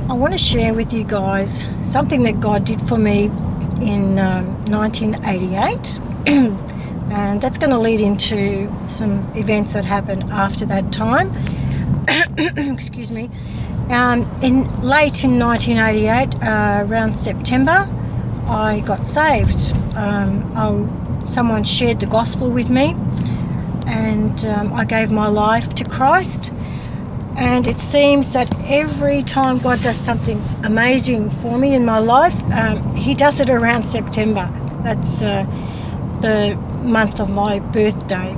I want to share with you guys something that God did for me in 1988 and that's going to lead into some events that happened after that time. Excuse me. Late in 1988, around September, I got saved. Someone shared the gospel with me, and I gave my life to Christ. And it seems that every time God does something amazing for me in my life, he does it around September. That's the month of my birthday.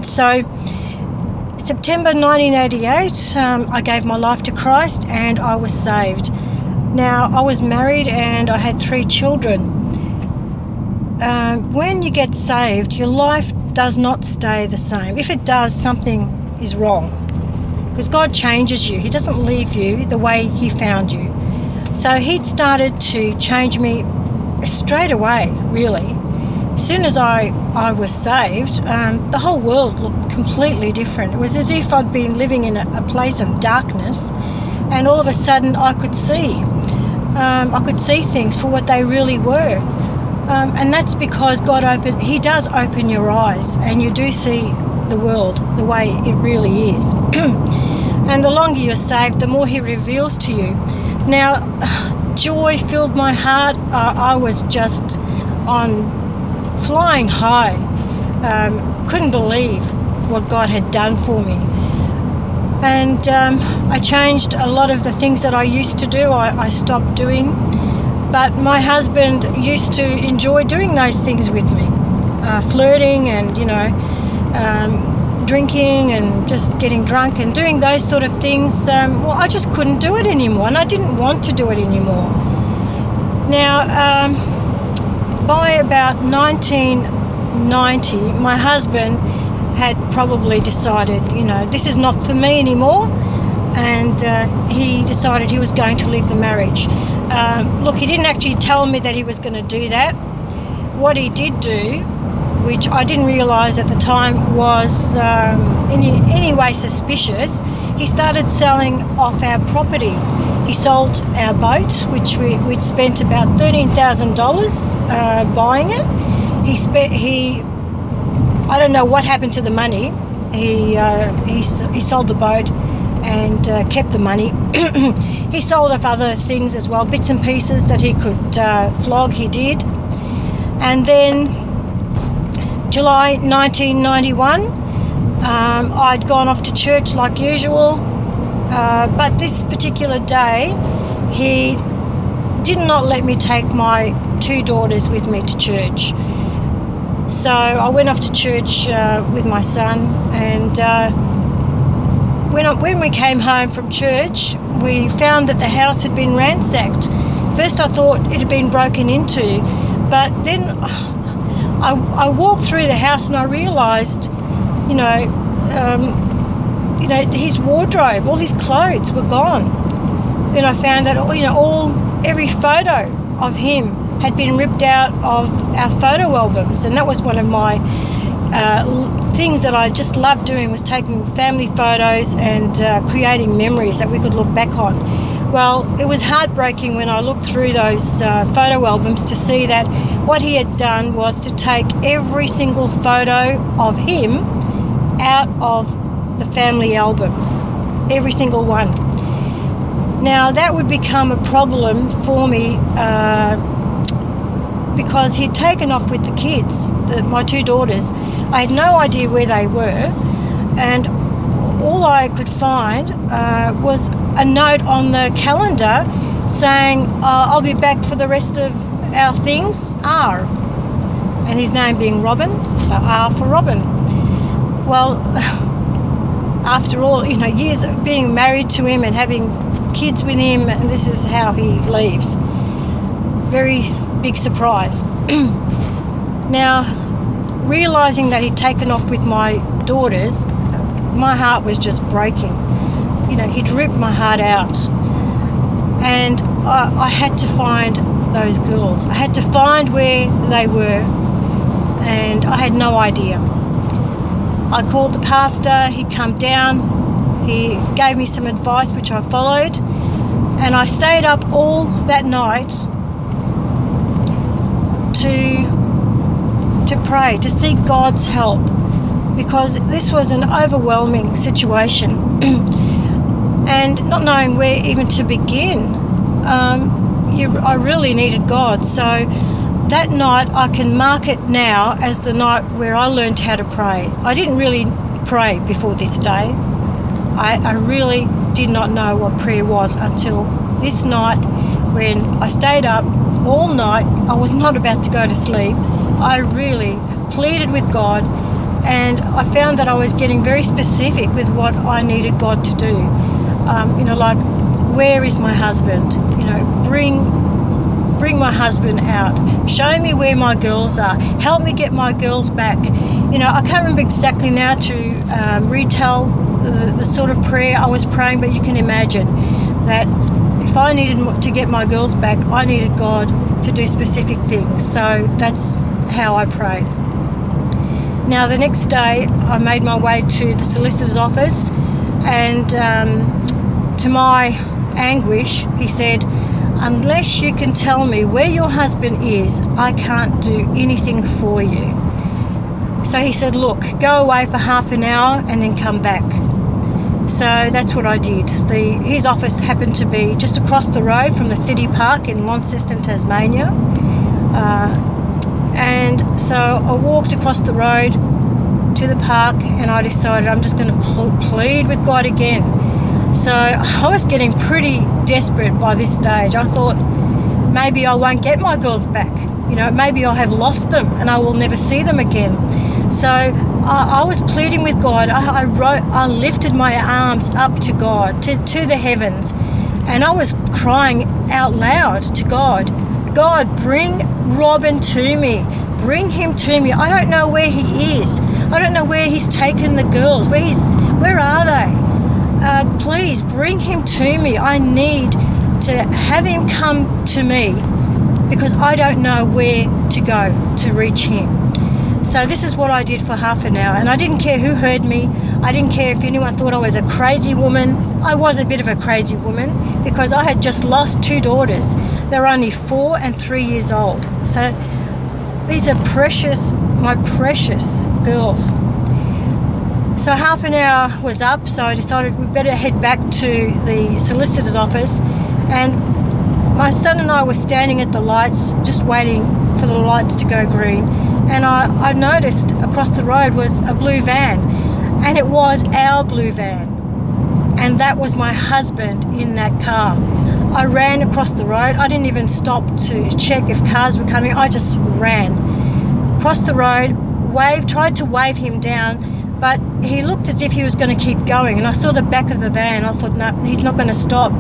So September 1988, I gave my life to Christ and I was saved. Now, I was married and I had 3 children. When you get saved, your life does not stay the same. If it does, something is wrong. Because God changes you. He doesn't leave you the way he found you. So he'd started to change me straight away, really. As soon as I was saved, the whole world looked completely different. It was as if I'd been living in a place of darkness, and all of a sudden I could see. I could see things for what they really were. And that's because he does open your eyes, and you do see the world the way it really is. And the longer you're saved, the more he reveals to you. Now, joy filled my heart. I was just on flying high. Couldn't believe what God had done for me. And I changed a lot of the things that I used to do. I stopped doing. But my husband used to enjoy doing those things with me. Flirting and, drinking and just getting drunk and doing those sort of things. I just couldn't do it anymore, and I didn't want to do it anymore. Now, by about 1990, my husband had probably decided, this is not for me anymore, and he decided he was going to leave the marriage. Look, he didn't actually tell me that he was going to do that. What he did do, which I didn't realise at the time was in any way suspicious, he started selling off our property. He sold our boat, which we'd spent about $13,000 buying it. I don't know what happened to the money. He sold the boat and kept the money. He sold off other things as well, bits and pieces that he could flog, he did. And then July 1991, I'd gone off to church like usual, but this particular day he did not let me take my 2 daughters with me to church. So I went off to church with my son, and when we came home from church, we found that the house had been ransacked. First I thought it had been broken into, but then I walked through the house and I realised, his wardrobe, all his clothes were gone. Then I found that every photo of him had been ripped out of our photo albums, and that was one of my things that I just loved doing, was taking family photos and creating memories that we could look back on. Well, it was heartbreaking when I looked through those photo albums to see that what he had done was to take every single photo of him out of the family albums, every single one. Now, that would become a problem for me because he'd taken off with the kids, my 2 daughters. I had no idea where they were, and all I could find was a note on the calendar saying, I'll be back for the rest of our things, R. And his name being Robin, so R for Robin. Well, after all, years of being married to him and having kids with him, and this is how he leaves. Very big surprise. Now, realising that he'd taken off with my daughters, my heart was just breaking. He'd ripped my heart out. And I had to find those girls. I had to find where they were, and I had no idea. I called the pastor, he'd come down, he gave me some advice which I followed, And I stayed up all that night to pray, to seek God's help, because this was an overwhelming situation and not knowing where even to begin. I really needed God. So that night, I can mark it now as the night where I learned how to pray. I didn't really pray before this day. I really did not know what prayer was until this night, when I stayed up all night. I was not about to go to sleep. I really pleaded with God, and I found that I was getting very specific with what I needed God to do. Like, where is my husband? Bring my husband out. Show me where my girls are. Help me get my girls back. I can't remember exactly now to retell the sort of prayer I was praying, but you can imagine that if I needed to get my girls back, I needed God to do specific things. So that's how I prayed. Now, the next day, I made my way to the solicitor's office, and to my anguish, he said, "Unless you can tell me where your husband is, I can't do anything for you." So he said, "Look, go away for half an hour and then come back." So that's what I did. His office happened to be just across the road from the city park in Launceston, Tasmania. And so I walked across the road to the park, and I decided I'm just going to plead with God again. So I was getting pretty desperate by this stage. I thought maybe I won't get my girls back. Maybe I have lost them and I will never see them again. So I was pleading with God. I lifted my arms up to God, to the heavens, and I was crying out loud to God, "God, bring Robin to me. Bring him to me. I don't know where he is. I don't know where he's taken the girls. Where are they? Please bring him to me. I need to have him come to me, because I don't know where to go to reach him." So this is what I did for half an hour, and I didn't care who heard me. I didn't care if anyone thought I was a crazy woman. I was a bit of a crazy woman, because I had just lost 2 daughters. They were only 4 and 3 years old. So these are my precious girls. So half an hour was up, so I decided we better head back to the solicitor's office. And my son and I were standing at the lights, just waiting for the lights to go green. And I noticed across the road was a blue van, and it was our blue van. And that was my husband in that car. I ran across the road. I didn't even stop to check if cars were coming. I just ran across the road, tried to wave him down, but he looked as if he was going to keep going. And I saw the back of the van. I thought, no, he's not going to stop.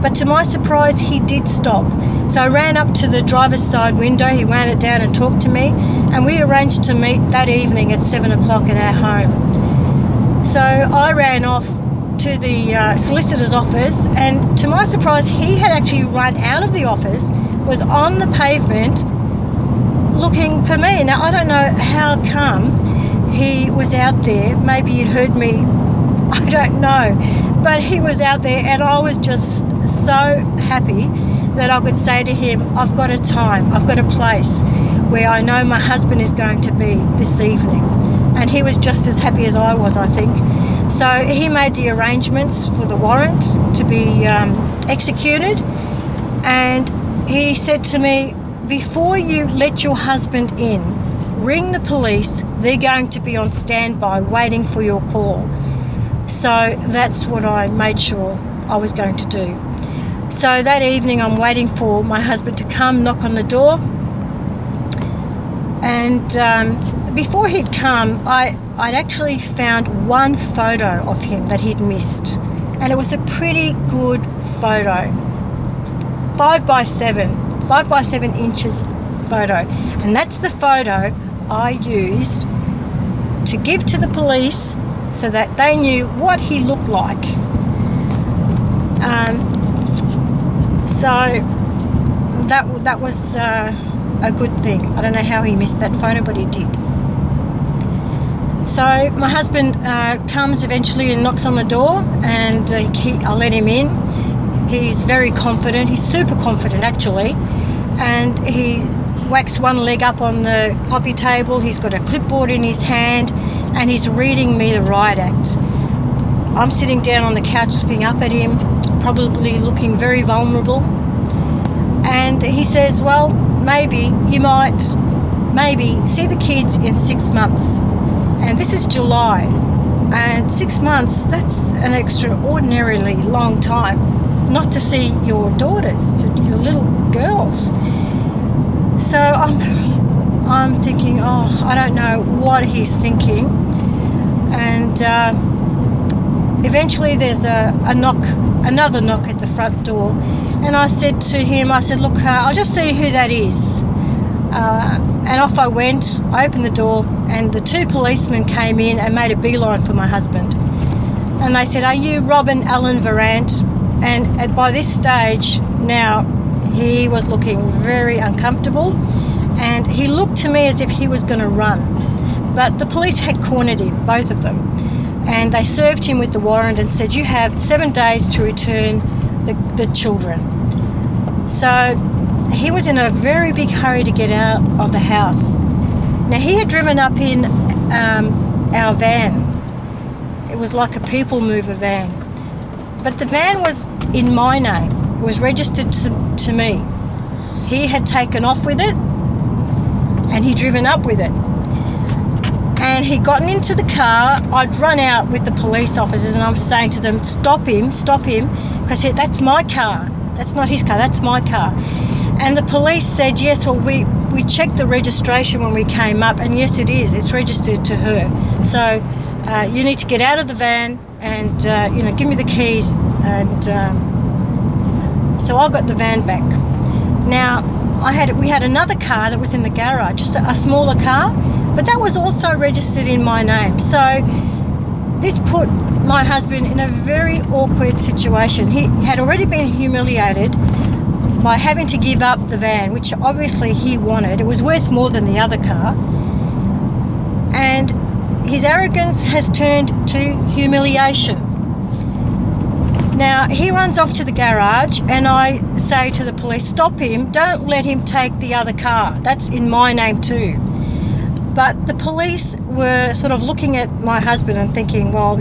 But to my surprise, he did stop. So I ran up to the driver's side window. He wound it down and talked to me. And we arranged to meet that evening at 7 o'clock at our home. So I ran off to the solicitor's office, and to my surprise, he had actually run out of the office, was on the pavement looking for me. Now, I don't know how come he was out there. Maybe he'd heard me, I don't know, but he was out there, and I was just so happy that I could say to him, I've got a time, I've got a place where I know my husband is going to be this evening. And he was just as happy as I was, I think. So he made the arrangements for the warrant to be executed, and he said to me, before you let your husband in, ring the police. They're going to be on standby waiting for your call. So that's what I made sure I was going to do. So that evening I'm waiting for my husband to come, knock on the door, and before he'd come, I'd actually found one photo of him that he'd missed, and it was a pretty good photo, 5 by 7 inches photo, and that's the photo I used to give to the police so that they knew what he looked like. So that was a good thing. I don't know how he missed that photo, but he did. So my husband comes eventually and knocks on the door, and I let him in. He's very confident. He's super confident, actually. And he whacks one leg up on the coffee table. He's got a clipboard in his hand, and he's reading me the riot act. I'm sitting down on the couch looking up at him, probably looking very vulnerable. And he says, well, maybe you might see the kids in 6 months. And this is July. And 6 months, that's an extraordinarily long time not to see your daughters, your little girls. So I'm thinking, I don't know what he's thinking. And eventually there's another knock at the front door. And I said to him, look, I'll just see who that is. And off I went. I opened the door, and the 2 policemen came in and made a beeline for my husband. And they said, are you Robin Allen Varant? And by this stage now, he was looking very uncomfortable, and he looked to me as if he was going to run. But the police had cornered him, both of them, and they served him with the warrant and said, you have 7 days to return the children. So he was in a very big hurry to get out of the house. Now, he had driven up in our van. It was like a people mover van. But the van was in my name. It was registered to me. He had taken off with it, and he'd driven up with it. And he'd gotten into the car. I'd run out with the police officers, and I'm saying to them, stop him, because that's my car. That's not his car, that's my car. And the police said, yes, well, we checked the registration when we came up, and yes, it is. It's registered to her. So you need to get out of the van and, give me the keys. And so I got the van back. Now, we had another car that was in the garage, just a smaller car, but that was also registered in my name. So this put my husband in a very awkward situation. He had already been humiliated by having to give up the van, which obviously he wanted. It was worth more than the other car. And his arrogance has turned to humiliation. Now, he runs off to the garage, and I say to the police, stop him, don't let him take the other car. That's in my name too. But the police were sort of looking at my husband and thinking, well,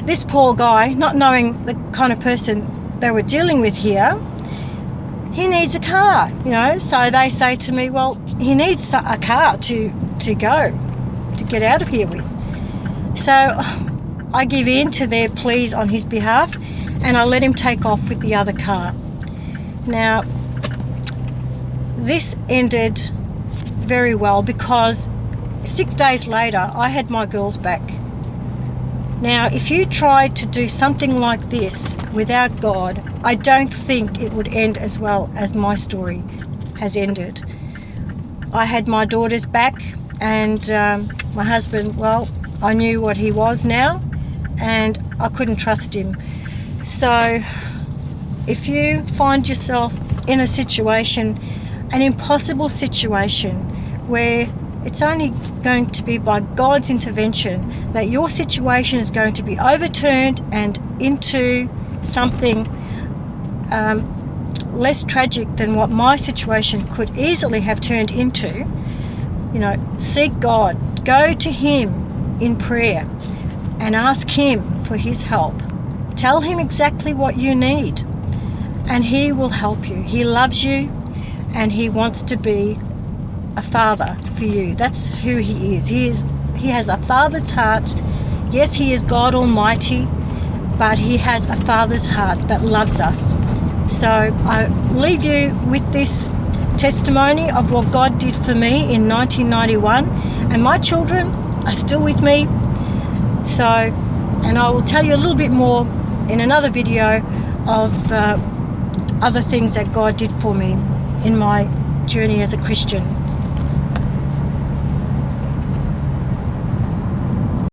this poor guy, not knowing the kind of person they were dealing with here, he needs a car, So they say to me, well, he needs a car to get out of here with. So I give in to their pleas on his behalf, and I let him take off with the other car. Now, this ended very well, because 6 days later I had my girls back. Now, if you tried to do something like this without God, I don't think it would end as well as my story has ended. I had my daughters back, and my husband, well, I knew what he was now, and I couldn't trust him. So if you find yourself in a situation, an impossible situation, where it's only going to be by God's intervention that your situation is going to be overturned and into something less tragic than what my situation could easily have turned into, seek God. Go to Him in prayer and ask Him for His help. Tell Him exactly what you need, and He will help you. He loves you, and He wants to be a father for you. That's who He is. He has a father's heart. Yes, He is God Almighty, but He has a father's heart that loves us. So I leave you with this testimony of what God did for me in 1991, and my children are still with me. So, and I will tell you a little bit more in another video of other things that God did for me in my journey as a Christian.